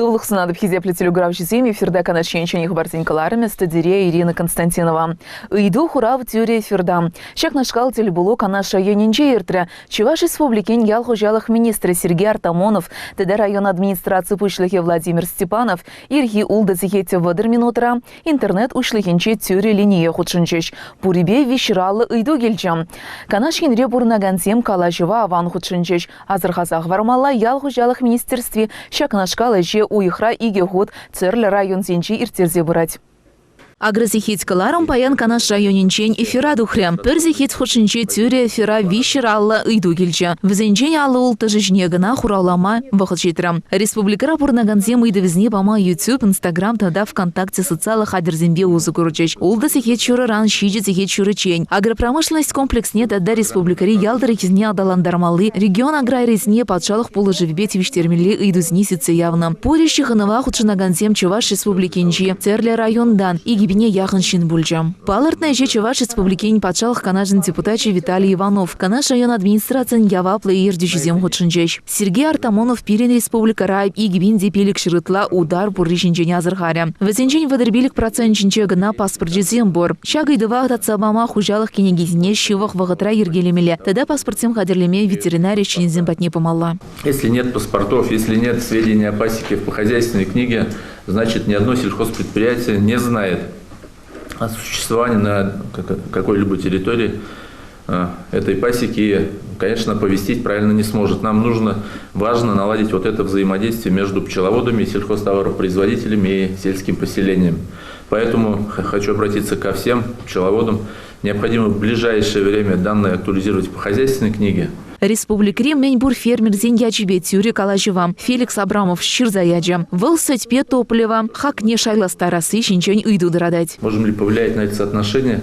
Толық сынады бхизеплі телеграф жезем эфирда канашенчених бартинкаларами стадире Ирина Константинова. Иду хурав тюре эфирда. Шак нашкал телебулу канаша енинче иртре. Чуваш республикин ял хожалых министры Сергей Артамонов, теда район администрации пушлихи Владимир Степанов, ирхи улда зихете вадыр минутра, интернет ушлихинче тюре линия худшинчеш. Пурибе вишралы иду гельчам. Канаш енре бурнагансем калажева аван худшинчеш. Азырхазах вармала ял хожалых министерстве шак нашкал уихра иге год церль район зенчи иртерзе бурать. Агрозихитькаларым паян канаш районинчен эфира духрем. Перзихит худшинче тюре эфира вишералла иду гельче. Взенчен аллы ул тажижнегана хуралама вахыт житрам. Республикара бурнаганзем иды визне пама YouTube, Instagram, тада ВКонтакте социалах адерзембе узы курчеч. Улда сихет чуры ран шиджи сихет чуры чень. Агропромышленность комплексне тада республикари ялдыры кизне адаландармалы. Регион аграризне подшалых полыжевбе тивиштермели иду знисится явно. Порищи ханова худшинаганзем Чуваш республикинчи. Церле райондан и біне яхыншин бульджам. Палыртна же Чуваш республикин патшалық канажын депутачи Виталий Иванов. Канаш район администрациян яваплы ердюжизем худшинчеш. Сергей Артамонов пирен республика райб и гибин депелик шырытла удар бурришинчене азырхаря. Везенчен вадырбилик процентчинче гына паспорт жезем бор. Шагайдыва атсабама хужалых кенегизне шивах вагатра ергелемеле. Тогда паспортсем хадерлеме ветеринария чинезем патне помалла. Если нет паспортов, если нет сведений о пасеке в хозяйственной книге, значит ни одно сельхозпредприятие не знает о существовании на какой-либо территории этой пасеки и, конечно, оповестить правильно не сможет. Нам важно наладить вот это взаимодействие между пчеловодами, сельхозтоваропроизводителями и сельским поселением. Поэтому хочу обратиться ко всем пчеловодам. Необходимо в ближайшее время данные актуализировать по хозяйственной книге. Республик Рим Меньбур фермер Зеньячебе Тюре Калажева, Феликс Абрамов Щирзаяджа, Вэлсэтьпе Топлева, Хакне Шайла Старасы Шинчень уйду дородать. Можем ли повлиять на это соотношение?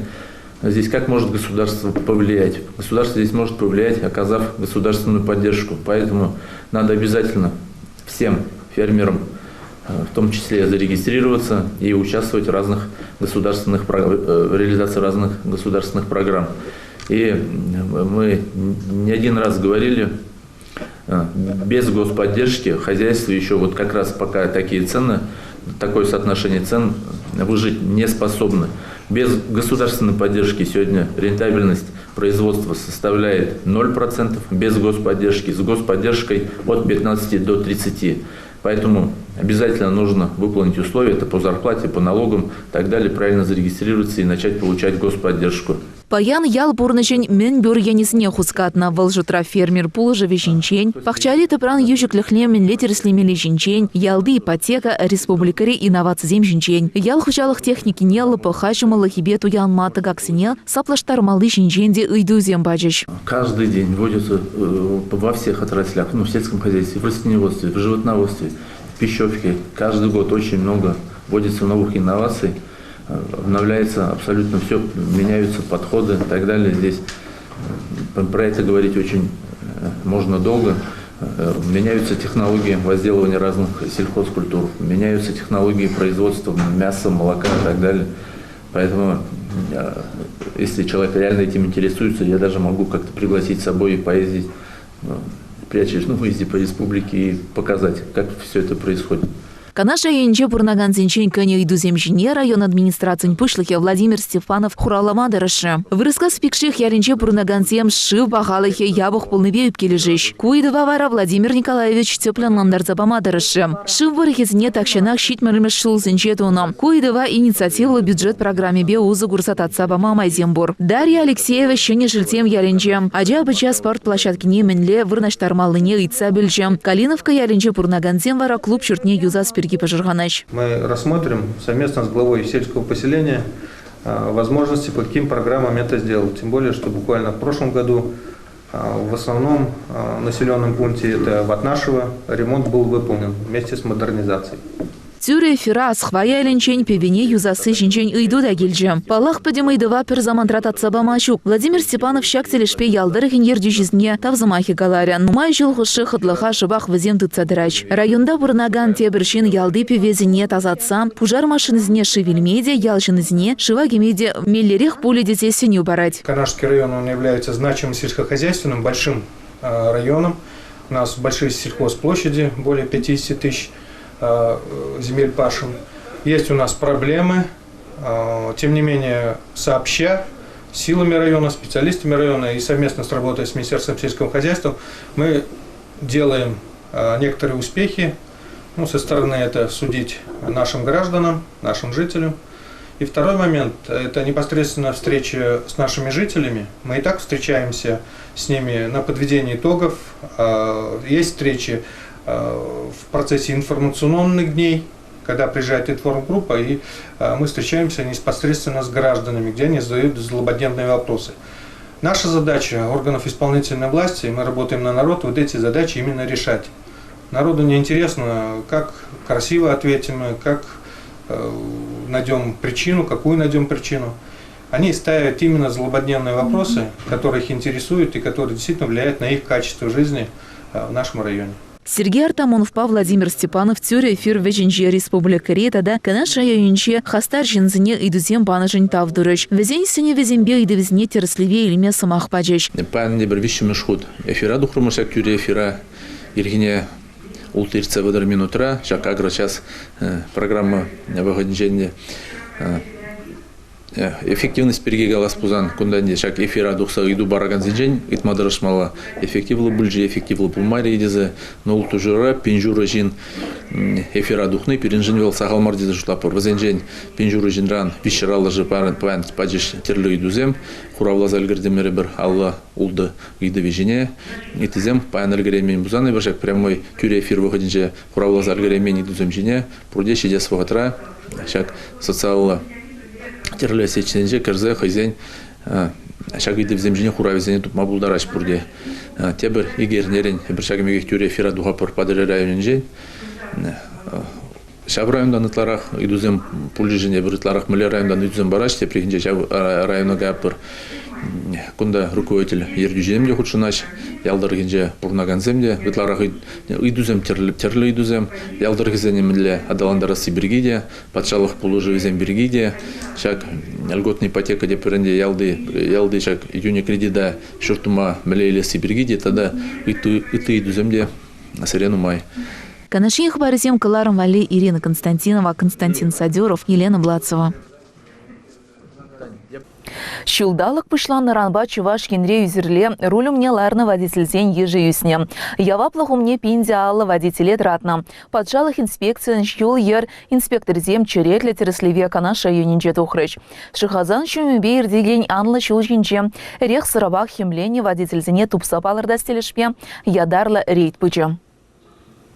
Здесь как может государство повлиять? Государство здесь может повлиять, оказав государственную поддержку. Поэтому надо обязательно всем фермерам, в том числе зарегистрироваться и участвовать в реализации разных государственных программ. И мы не один раз говорили, без господдержки хозяйство еще вот как раз пока такие цены, такое соотношение цен выжить не способны. Без государственной поддержки сегодня рентабельность производства составляет 0%, без господдержки, с господдержкой от 15 до 30%. Поэтому обязательно нужно выполнить условия, это по зарплате, по налогам и так далее, правильно зарегистрироваться и начать получать господдержку. Паян ял бурнычень мен бюр янисне хускатна волжутра фермер пулыжа вещинчень, пахчали топран южик лехлемен летерслемели жинчень, ялды ипотека республикари инновации земжинчень. Ял хучалых техники нелы пахачумалы хибету ян мата гаксине, саплаштар малы жинченде уйду зембаджич. Каждый день вводятся во всех отраслях, в сельском хозяйстве, в растениеводстве, в животноводстве, в пищевке. Каждый год очень много вводится новых инноваций. Обновляется абсолютно все, меняются подходы и так далее. Здесь про это говорить очень можно долго. Меняются технологии возделывания разных сельхозкультур, меняются технологии производства мяса, молока и так далее. Поэтому, если человек реально этим интересуется, я даже могу как-то пригласить с собой и поездить при очередном выезде по республике и показать, как все это происходит. Канаша енче бурнаган зенчень кыне иду земжине район администрациян пышлыхе Владимир Степанов хуралама дырышы. Вырыска спикших яренче бурнаган зем шив бағалыхе ябық полныбе үпкележиш. Куйдыва вара Владимир Николаевич теплянландар забама дырышы. Шив варыхезіне такшанах щитміріміш шыл зенче туна. Куйдыва инициативлы бюджет программе бе узы гурсататса бама майзембур. Дарья Алексеева щене жильтем яренче. Аджа быча спортплощадкине мінле вырнаштармалыне ыйтса білче. Калиновка яренче бурнаган зем вара клуб чертне юза спирки. Мы рассмотрим совместно с главой сельского поселения возможности, по каким программам это сделать. Тем более, что буквально в прошлом году в основном населенном пункте, это Ватнашево, ремонт был выполнен вместе с модернизацией. Тюре фира схвая ленчень певине юзасы жинчень уйду да гильджем. Палах подимайдыва перзамантрат от сабамачук. Владимир Степанов щак телешпе ялдырыхин ердюжизне тавзамахи галаря. Нумай жил хуши хадлыха шыбах вазем тыцадырач. Районда бурнаган тебершин ялды певезине тазатса. Пужар машинызне шевельмеде, ялшинызне, шивагимеде миллерих пули детей синю барать. Канашский район, он является значимым сельскохозяйственным большим районом. У нас большие сельхозплощади, более 50 тысяч земель пашем. Есть у нас проблемы, тем не менее, сообща, силами района, специалистами района и совместно с работой с Министерством сельского хозяйства мы делаем некоторые успехи. Ну, со стороны это судить нашим гражданам, нашим жителям. И второй момент – это непосредственно встреча с нашими жителями. Мы и так встречаемся с ними на подведении итогов. Есть встречи в процессе информационных дней, когда приезжает информгруппа, и мы встречаемся непосредственно с гражданами, где они задают злободневные вопросы. Наша задача органов исполнительной власти, мы работаем на народ, вот эти задачи именно решать. Народу не интересно, как красиво ответим, как найдем причину, какую найдем причину. Они ставят именно злободневные вопросы, которые их интересуют и которые действительно влияют на их качество жизни в нашем районе. Сергей Артамонов, Владимир Степанов, тюре эфир веженже республика ретада, канаша яюнче, хастар жензине и дузем банажень тавдурыш. Везень сене везембе и девизне терслеве или самах паджеш. Пан не бървище мешхуд. Эфира духрумашак тюре эфира иргине ултирца выдар минутра, шак агро час программа выходнее. Эффективность перегигала спузан, кунданди шак эфира духса иду бараган зинжень, итмадрашмала эффективлы бульджи, эффективлы пулмари едизе, но ултужура, пинжура жин эфира духны, перенженвел сахалмар дизы жутлапор, вазенжень пинжура жинран, вишералла же пан паджиш терлю идузем, хуравла зальгардемері бір алла улды иды вежене, итизем паян альгаремен бузаны башак прямой тюре эфир выходинже хуравла зальгаремен идузем жене, прудещи дес вагатра, шак социалла терле сеченже кырзе хозяин шагиды в земжине хуравизене тут мабулдараш бурде тебер игернерен бир шагымеге тюре эфира дуга пор падыре районенже Шаб райондан ытларах идузем пульжине бир ытларах миле райондан идузем бараш те прихинже шаб районага пор кунда руководитель ердюжемде худшунаш ялдыргинже пурнаганземде ытларах идузем терле идузем ялдыргизене миле адаландарасы биргиде патшалык пулужевизем биргиде шак льготная ипотека деп перенде ялды шак июня кредита шуртума миле элеси биргиде тогда иты идуземде асырену май. Канашин хабаризем каларом вали Ирина Константинова, Константин Садюров, Елена Блацова. Шулдалык пышла наранба чуваш кенре юзерле рулем не ларна водительзен ежи юсне. Яваплах умне пиндиала водителе тратна. Поджалых инспекциян шул ер инспекторзем черетле тереслеве канаша юнинже тухрыч. Шихазан шумюбе ирдеген анла шул жинче. Рех сырабах хемлене водительзене тупса палырда стелешпе. Ядарла рейд пычы.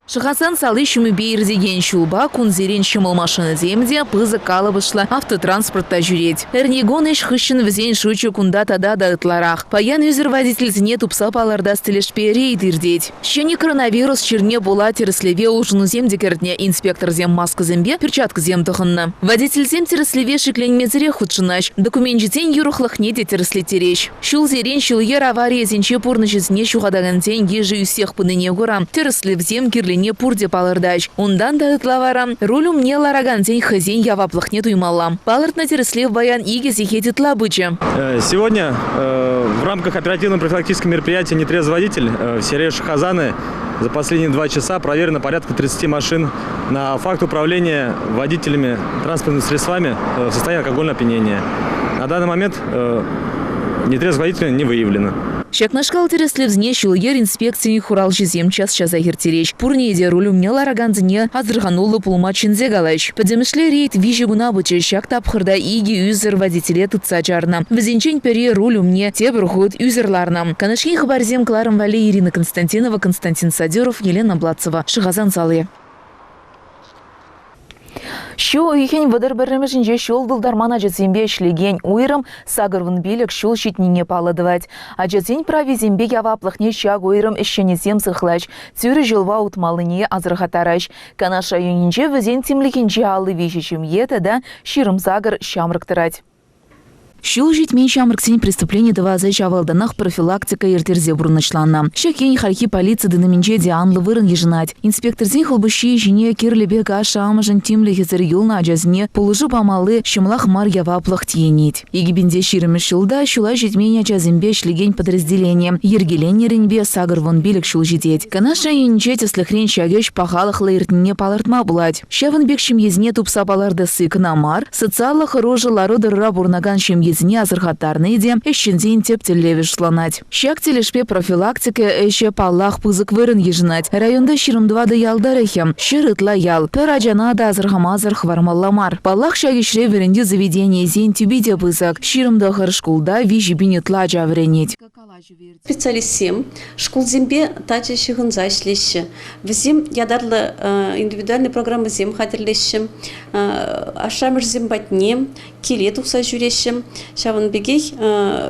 Шахасан салы шумюбе ирдеген шулба кунзерен шумыл машины земде пызы калыбышла автотранспортта жүреть. Эрнегон еш хыщын візен шучу кунда тада да ытларах. Паян юзер водительзіне тупса паларда стелешпе рейд ирдеть. Щене коронавирус черне була тереслеве улжыну земде кердне инспектор зем маска зембе перчатка зем тұхынны. Водительзем тереслеве шикленмезіре худшынаш. Документ житен юрухлах неде тересле тереш. Шул зерен шул ер авария зенче пурны жізне шуғадаган зен ежі юсех пыныне гора. Тереслевзем кирлен не пурде палырдач. Ундан да ытлавара рулюм не лараган зень хазень яваплах не туймалла. Палырт на тереслев баян иге зихетит лабычы. Сегодня в рамках оперативно-профилактического мероприятия «Нетрезвый водитель» в селе Шахазаны за последние 2 часа проверено порядка 30 машин на факт управления водителями транспортными средствами в состоянии алкогольного опьянения. На данный момент нетрезвого водителя не выявлено. Шакнашкал тереслевзне шул ер инспекции хурал жезем час агертереч. Пурнеде рулюм не лараганзне азырганулы пулма чинзе галач. Подемышле рейд вижи гунабычы шак тапхырда иги юзер водителе тутса жарна. Везенчень пере рулюм не тебрухуд юзерларна. Канашкин хабарзем кларом вали Ирина Константинова, Константин Садюров, Елена Блацова. Шихазан Салы. Шу үйхен вадар бірімішінже шул дылдарман ажетзембе ішлеген уйрым сағырвын белік шул шетнене палыдывать. Ажетзен правизембе яваплықне шаг уйрым ішшенезем сықлач, тюрі жылва утмалыне азырғатараш. Канаша юнинже візен темлікенже алы вешечім еді да ширым сағыр шамрықтырать. Шул житмен шамрксен преступление даваза чавалданах профилактика иртерзе бурнычланна. Шак ень хархи полиция дынаминче дианлы вырын ежинать. Инспектор зин хылбыщи жине кирлебе каша амажан тимле хизер юлна аджазне полужу помалы шымлах мар яваплах тиенить. Егибинде ширымы шылда шула житмен аджазимбе шлигень подразделение. Ергелен еренбе сагыр вон билик шул жидеть. Канаша енче теслыхрен шагеш пахалах лаиртне палартма булать. Шавын бекшим езне тупса паларды сыкна мар, социаллах рожа лародырра бурнаган шем езне азырхаттарны иде, эшченден тептелевиш слонать. Шак телешпе профилактика эше паллах пызык вырын ежинать. Районда ширымдвады ялдарехем, шырытла ял, пер аджанада азырхамазыр хвармалламар. Паллах шагешре веренде заведение зен тюбиде пызык, ширымда хыршкулда вижи бинетла джавренеть. Специалист 7, школ зембе тача шигынза ишлеші. Візім ядарлы индивидуальный программы зем хатерлеші. Ашамыр зем батне, келет ұқса жүреші. Шавын бегей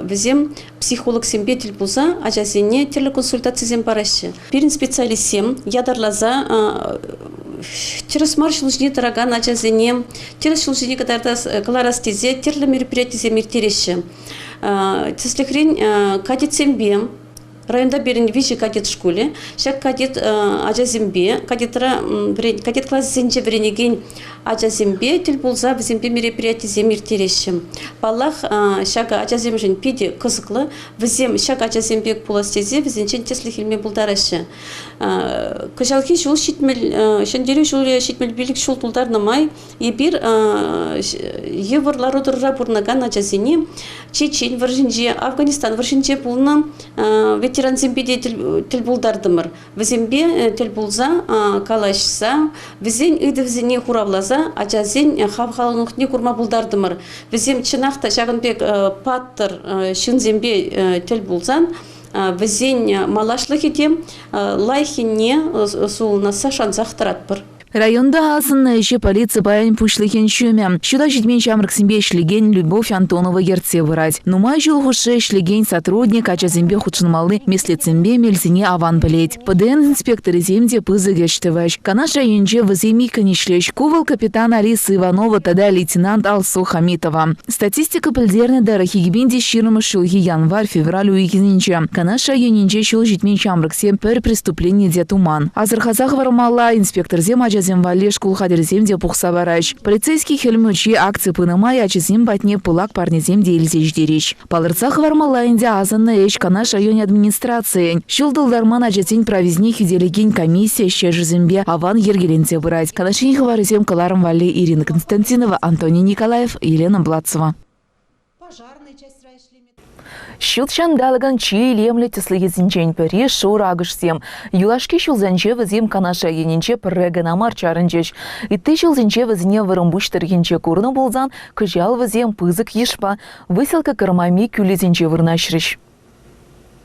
візім психолог зембе тіл бұза, ажазене терлі консультация зем барашы. Бірін специалист 7, ядарлаза через марш лужни тараган ажазене, через лужни кадарда кларастезе, терлі мероприятие зем иртереші. Теслихрень кадет сембе, районда берен вижи кадет в школе, шак кадет аджазембе, кадет класс зенче веренеген аджазембе, тел булза в зембе мероприятие земир терешем. Паллах шага аджаземжен пиде кызыклы, в зем шага аджазембе пуластезе, в зенчен теслихильме булдарашы. Кыжалхи шул шитмел, шендерю шул шитмел билик шул тулдар намай, и бир еврлару дырра бурнаган аджазене, Чечен варжинже, Афганистан варжинже булна ветеран зембеде тел булдардымыр. В зембе тел булза, калашса, везен иды везене хуравлаза, аджазен хавхалынухне курма булдардымыр. Везем чынақта шағынбек паттыр шын зембе тел булзан, везен малашлық етем, лайхинне суылнаса шанзақтыратпыр. Районда асынна еще полиция баян пушлыхен шуме. Шуда житмен шамрксимбе шлиген Любовь Антонова ерце вырать. Нумай жил хуше шлиген сотрудник, ачазимбе худшынмалы меслицимбе мельзине аван білет. ПДН инспекторы земде пызы гештывач. Канаша енже выземи конешлеш. Кувал капитан Алиса Иванова, тогда лейтенант Алсу Хамитова. Статистика пыльдерны дарахи гибинде ширмы шилги январь-февраль уикининче. Канаша ененче шил житмен шамрксем пер преступление де туман. Азырхазах вармала инспектор зем Земвали школ хадерземде пухса бараш. Полицейский хельмучи акции пынымай ачызем батне пулак парнеземде илзеж дереш. Палырцах вармалайнде азанна эш канаш район администрации. Шулдылдарман ачетень провизне хиделеген комиссия щежезембе аван ергелензе вырать. Канашин хварызем каларым вали Ирина Константинова, Антоний Николаев, Елена Блацова. Щилчан далаган чей лемле теслыге зинчень пери шура агышсем. Юлашки шулзанче вазим канаша ененче прегана марчарынчеш. И ты шулзанче вазине вырымбуштыр енче курны болзан, кыжал вазим пызык ешпа. Выселка кармами кюлезинче вырнашрыш.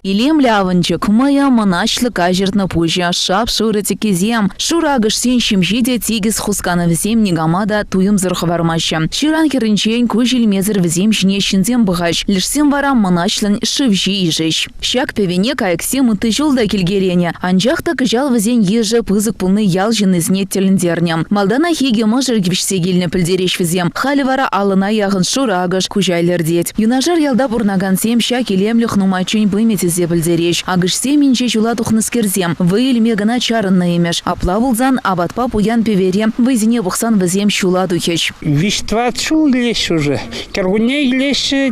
Илем ляванчик, моя моначлы кажертна пужа, шап шурати кизем. Шура агышсен шимжиде тигіз хусканы візем негамада туым зырхвармаша. Ширан керінчен көжіл мезір візем жнешінзем бұғаш. Лішсем варам моначлын шывжи ижеш. Шак певене кайксем ыты жолда келгерене. Анжақта кыжал візен ежі пызык пулны ял жынызне теліндернем. Малдана хеге мыжыр гибшсе келіне пілдереш візем. Халі вара алына яғын шура агыш күжайлер дед. Юнажар ялда бурнаган сем шак илемліх нумачын быметіз зебілдереш. Агышсе менче жула тухныскерзем. Вы илме гана чарынна емеш. Апла булзан абатпа пуян певере. Вызине бұқсан візем шула духеш. Виштва чул леш уже. Кергуне леше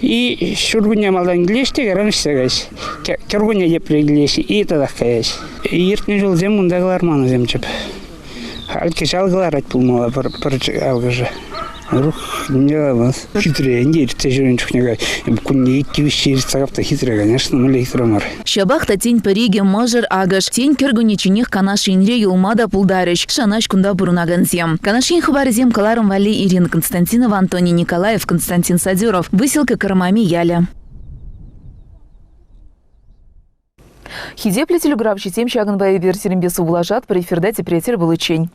и шургуне малдан леште гаранышса гайш. Кергуне епле леше и тадах каяш. Иртне жыл зем мундагылар маны земчеп. Алки жалгылар айтпулмала бір алгыжы. Рух не ламас. Хитрые, не те жиренчухнега. Кунне икки вещи сагапта хитрые, конечно, но хитромар. Шабахта тень париге мажыр агаш. Тень кергунечинех канаш инре юлмада пулдарыш. Шанаш кунда бурунаганзем. Канашин хабарзем каларом вали Ирина Константинова, Антоний Николаев, Константин Садюров. Выселка кармами яля. Хиде плетелю графчи тем шаган бай версерим бесу влажат, при фердате приятель был учень.